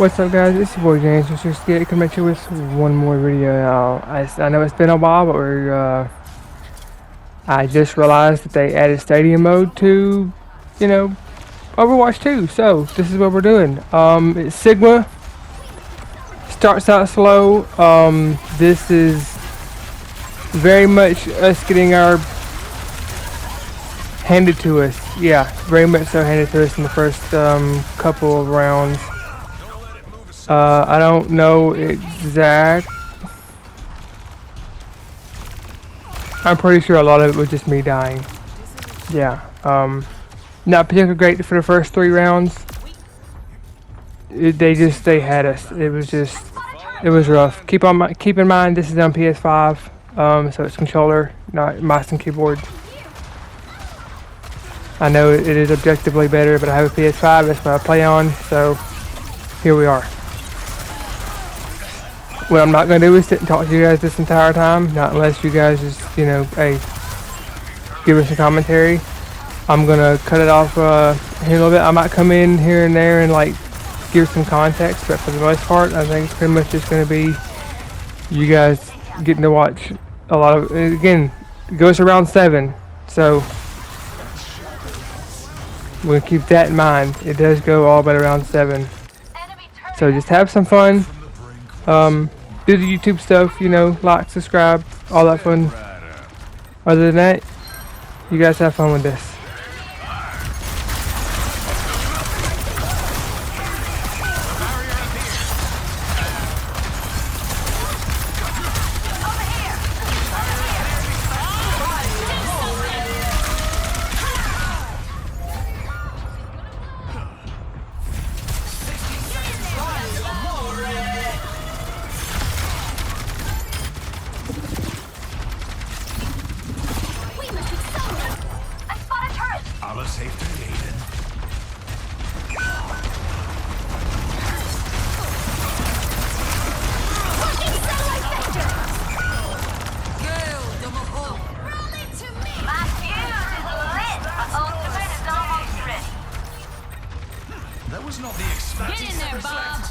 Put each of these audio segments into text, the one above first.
What's up, guys? It's your boy James. Just coming at you with one more video now. I know it's been a while, but I just realized that they added stadium mode to, Overwatch 2. So this is what we're doing. It's Sigma. Starts out slow. This is very much us getting our handed to us. Yeah, very much so handed to us in the first couple of rounds. I don't know exact. I'm pretty sure a lot of it was just me dying. Yeah. Not particularly great for the first 3 rounds. They had us. It was rough. Keep in mind this is on PS5. So it's controller, not mouse and keyboard. I know it is objectively better, but I have a PS5. That's what I play on. So here we are. What I'm not going to do is sit and talk to you guys this entire time, not unless you guys just, hey, give us a commentary. I'm going to cut it off here a little bit. I might come in here and there and, give some context, but for the most part, I think it's pretty much just going to be you guys getting to watch a lot of, again, it goes around 7, so we're going to keep that in mind. It does go all but around 7. So just have some fun. Do the YouTube stuff, like, subscribe, all that fun. Other than that, you guys have fun with this. That was not the expected. Get in there, Bob.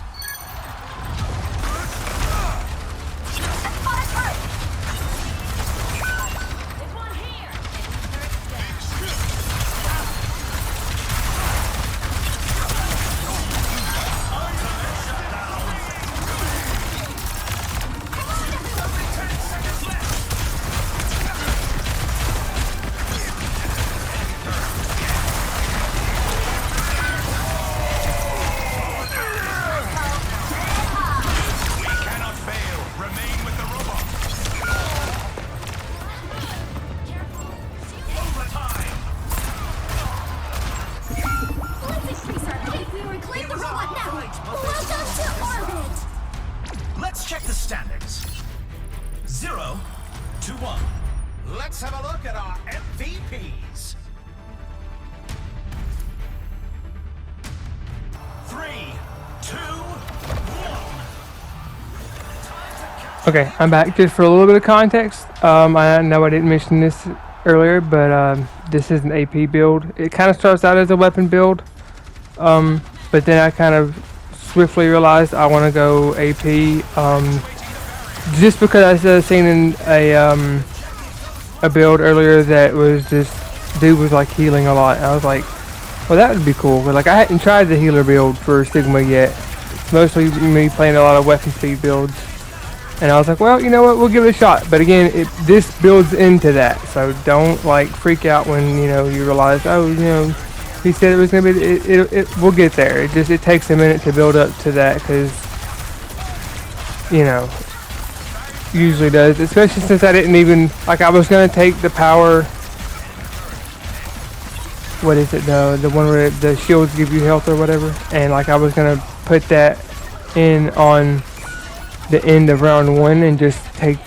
There's one here. Let's check the standings. 0 to 1. Let's have a look at our MVPs. 3, 2, 1. Okay, I'm back just for a little bit of context. I know I didn't mention this earlier, but this is an AP build. It kind of starts out as a weapon build, but then I kind of swiftly realized I want to go AP, just because I seen in a build earlier that was just dude was healing a lot. And I was like, well, that would be cool. But I hadn't tried the healer build for Sigma yet. It's mostly me playing a lot of weapon speed builds, and I was like, well, you know what, we'll give it a shot. But again, this builds into that, so don't freak out when you realize, oh, he said it was gonna be. We'll get there. It takes a minute to build up to that, because usually does. Especially since I didn't even I was gonna take the power. What is it? The one where the shields give you health or whatever, and I was gonna put that in on the end of round 1 and just take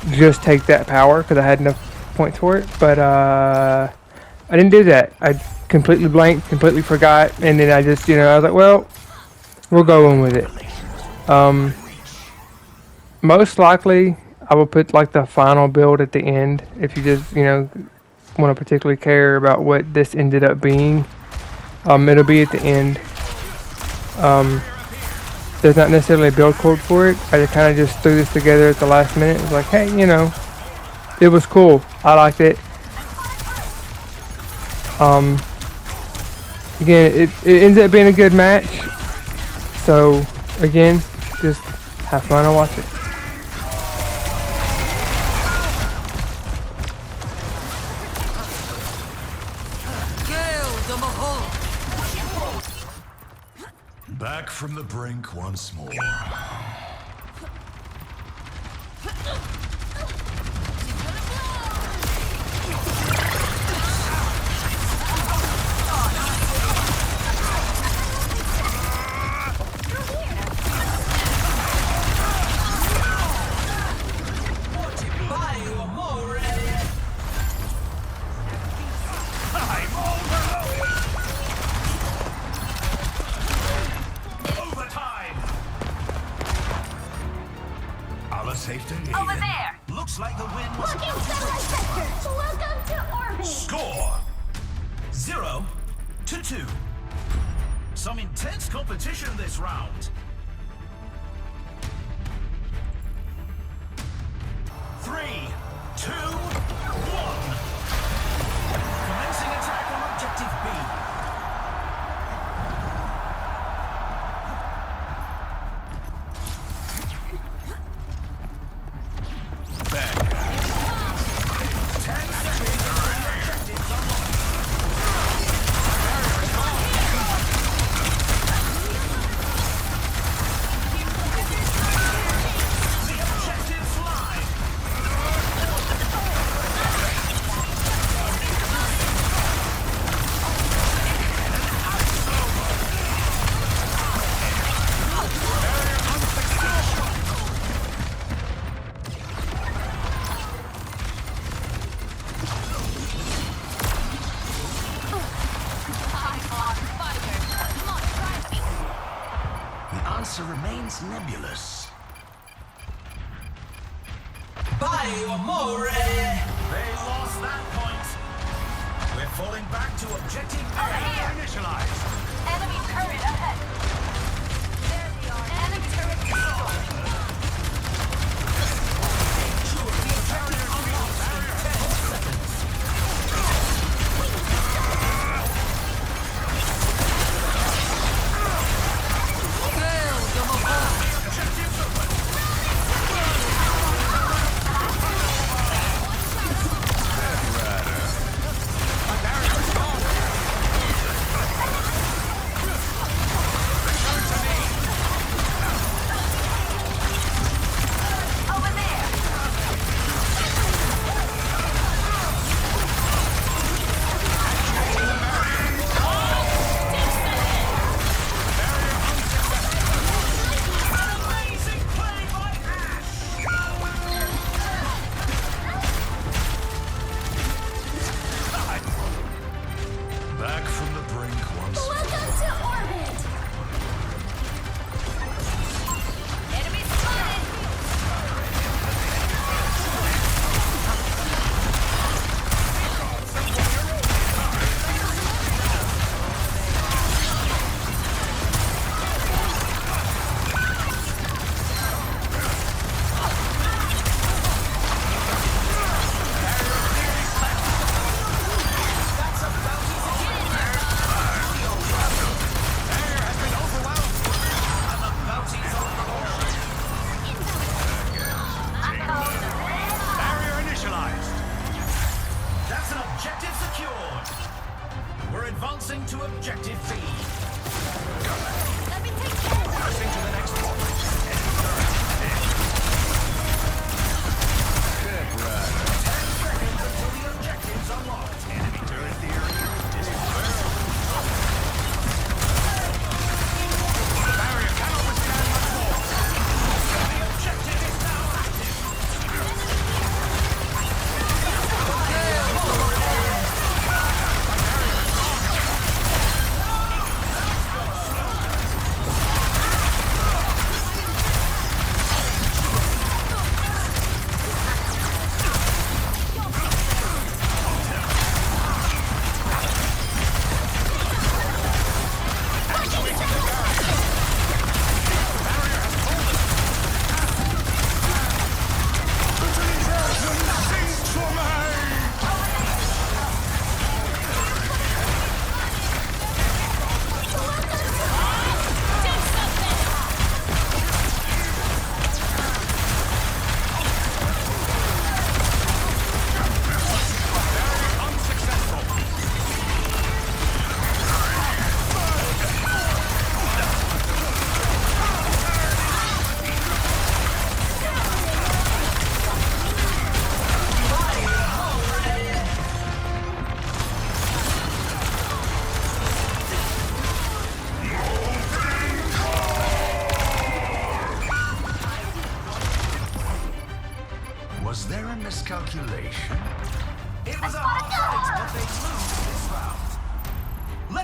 that power because I had enough points for it. But I didn't do that. I completely blanked, completely forgot, and then I just, I was like, well, we'll go in with it. Most likely, I will put the final build at the end if you just, want to particularly care about what this ended up being. It'll be at the end. there's not necessarily a build code for it. I just kind of just threw this together at the last minute. It's like, hey, you know, it was cool. I liked it. Again, it ends up being a good match. So again, just have fun and watch it. Back from the brink once more. Safety. Over there! Looks like the win was. Looking center sector! Welcome to orbit! Score 0-2. Some intense competition this round. 3, 2, 1. Commencing attack on objective B. Answer remains nebulous. By Amore! They lost that point. We're falling back to objective A. Initialized. Enemy turret ahead! There they are. Enemy turret destroyed! Back from the brink once more. Welcome to orbit! Enemy spotted! Barrier initialized. That's an objective secured. We're advancing to objective B. Let me take care! Passing to the next one. Good run. 10 seconds until the objective's unlocked. Enemy turret theory. The barrier cannot withstand much more. The objective is now active.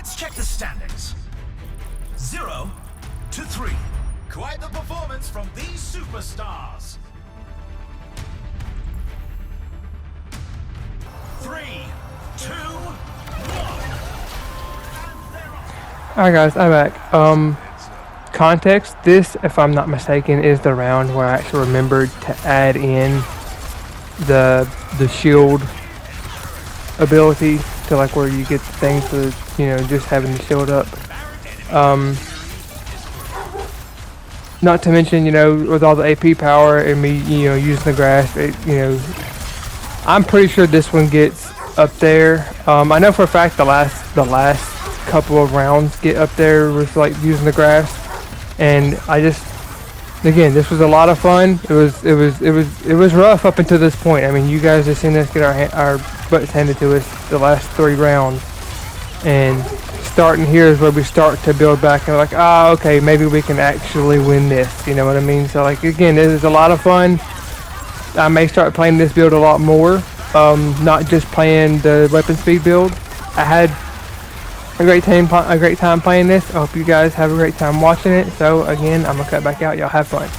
Let's check the standings. 0-3. Quite the performance from these superstars. 3, 2, 1. Alright guys, I'm back. Context, this, if I'm not mistaken, is the round where I actually remembered to add in the shield ability to like where you get things for, you know, just having the shield up. Not to mention, you know, with all the AP power and me, you know, using the grass, you know, I'm pretty sure this one gets up there. I know for a fact the last couple of rounds get up there with like using the grass, and I just, again, this was a lot of fun. It was rough up until this point. I mean, you guys have seen us get our butts handed to us the last 3 rounds, and starting here is where we start to build back and like, okay, maybe we can actually win this. You know what I mean? So like, again, it is a lot of fun. I may start playing this build a lot more, not just playing the weapon speed build. I had a great time playing this. I hope you guys have a great time watching it. So again, I'm gonna cut back out. Y'all have fun.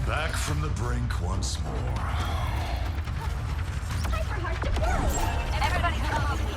Back from the brink once more. Everybody come over here.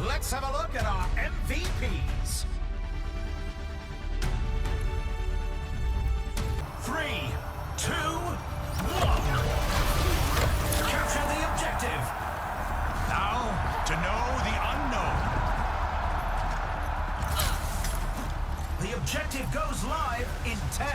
Let's have a look at our MVPs. 3, 2, 1. Capture the objective. Now, to know the unknown. The objective goes live in 10.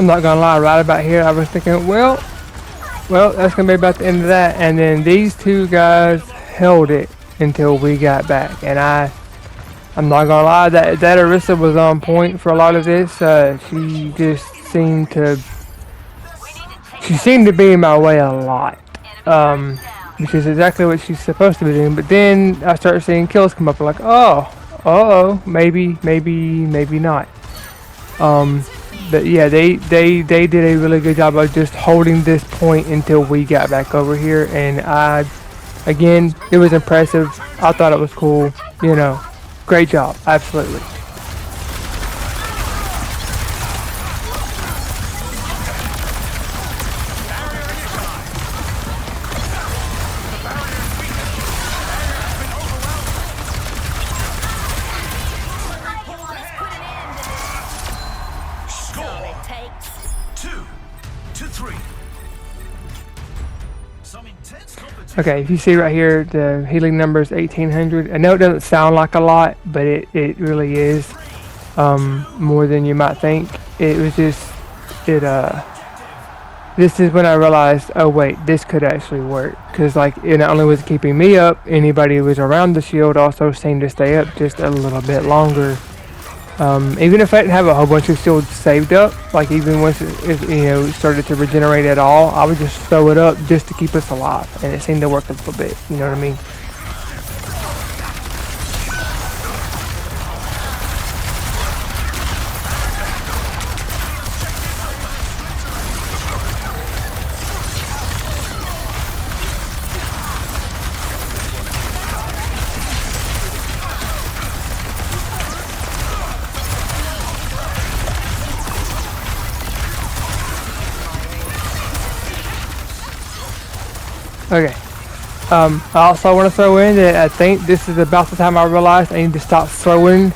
I'm not gonna lie, right about here, I was thinking, well, that's gonna be about the end of that. And then these two guys held it until we got back. And I'm not gonna lie, that Arissa was on point for a lot of this. She just seemed to, she seemed to be in my way a lot. Which is exactly what she's supposed to be doing. But then I start seeing kills come up. I'm like, oh, maybe not. But yeah, they did a really good job of just holding this point until we got back over here. And again, it was impressive. I thought it was cool. You know, great job, absolutely. Score 2-3. Some intense competition. Okay, if you see right here, the healing number is 1800. I know it doesn't sound like a lot, but it really is more than you might think. It was just, this is when I realized, oh wait, this could actually work. Because like, it not only was it keeping me up, anybody who was around the shield also seemed to stay up just a little bit longer. Even if I didn't have a whole bunch of shields saved up, like even once it started to regenerate at all, I would just throw it up just to keep us alive, and it seemed to work a little bit. You know what I mean? Okay. I also want to throw in that I think this is about the time I realized I need to stop throwing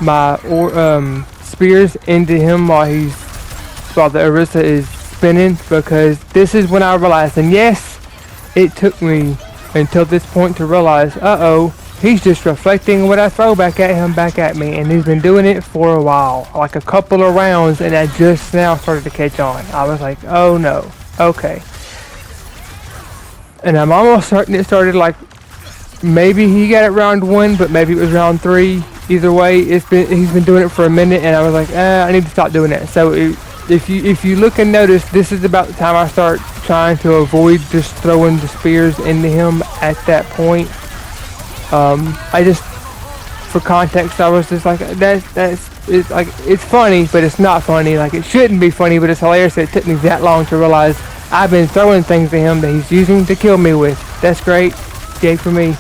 my spears into him while the Orisa is spinning, because this is when I realized, and yes, it took me until this point to realize, he's just reflecting what I throw back at him back at me, and he's been doing it for a while, like a couple of rounds, and I just now started to catch on. I was like, oh no, okay. And I'm almost certain it started like, maybe he got it round 1, but maybe it was round 3. Either way, he's been doing it for a minute, and I was like, I need to stop doing that. So if you look and notice, this is about the time I start trying to avoid just throwing the spears into him at that point. I just, for context, I was just like, it's funny, but it's not funny. Like, it shouldn't be funny, but it's hilarious that it took me that long to realize I've been throwing things at him that he's using to kill me with. That's great. Yay for me.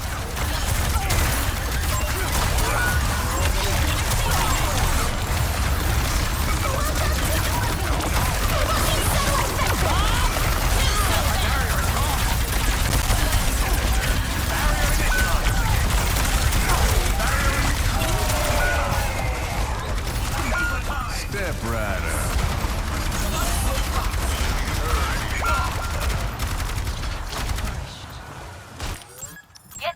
Step rider. Get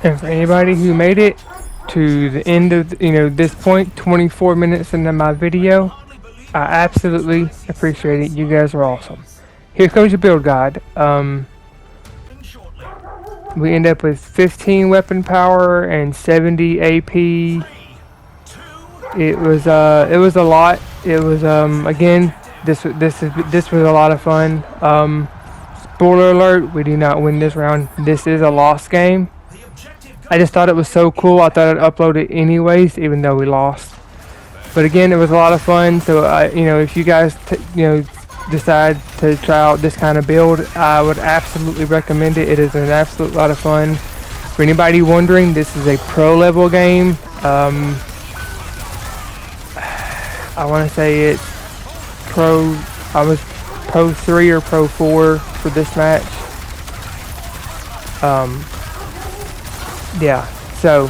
And for anybody who made it to the end of this point, 24 minutes into my video, I absolutely appreciate it. You guys are awesome. Here comes your build guide. Shortly. We end up with 15 weapon power and 70 AP. It was a lot. It was again, this was a lot of fun. Spoiler alert: we do not win this round. This is a lost game. The objective I just thought it was so cool. I thought I'd upload it anyways, even though we lost. But again, it was a lot of fun. So if you guys decide to try out this kind of build, I would absolutely recommend it. It is an absolute lot of fun. For anybody wondering, this is a pro level game. I want to say it's pro. I was pro 3 or pro 4 for this match. Yeah. So,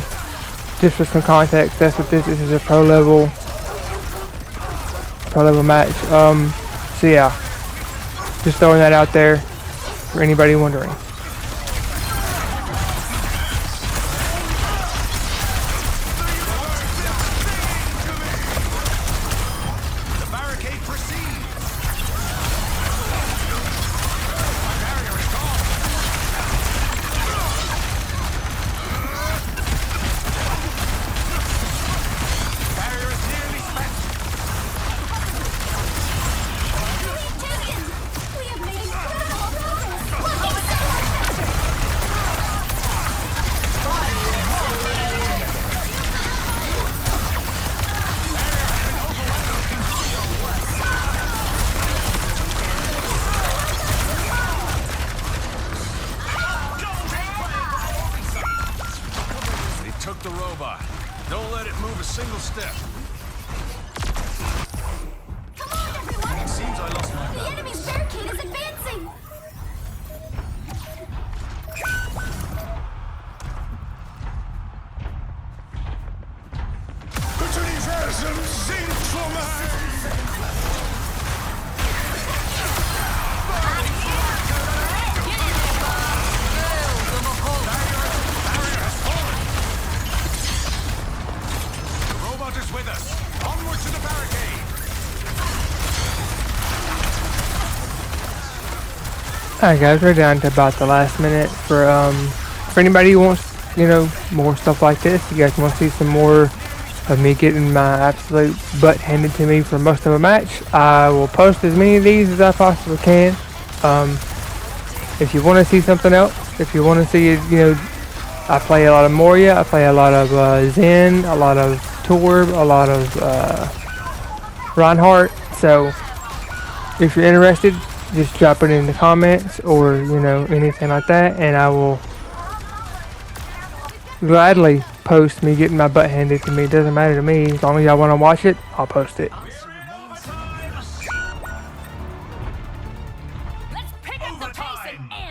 just for some context, that's what this is. This is a pro level match. So yeah, just throwing that out there for anybody wondering. The barricade proceeds. Barrier is nearly spent. We have made incredible progress. He took the robot. Don't let it move a single step. Come on, everyone! Seems I lost my The enemy's barricade is advancing. The robot is with us. Onward to the barricade. Alright guys, we're down to about the last minute for anybody who wants, more stuff like this. You guys want to see some more of me getting my absolute butt handed to me for most of a match. I will post as many of these as I possibly can. If you want to see something else, if you want to see, I play a lot of Moria, I play a lot of Zen, a lot of Torb, a lot of Reinhardt. So if you're interested, just drop it in the comments or anything like that, and I will gladly post me getting my butt handed to me. It doesn't matter to me, as long as y'all want to watch it, I'll post it. Let's pick up the pace and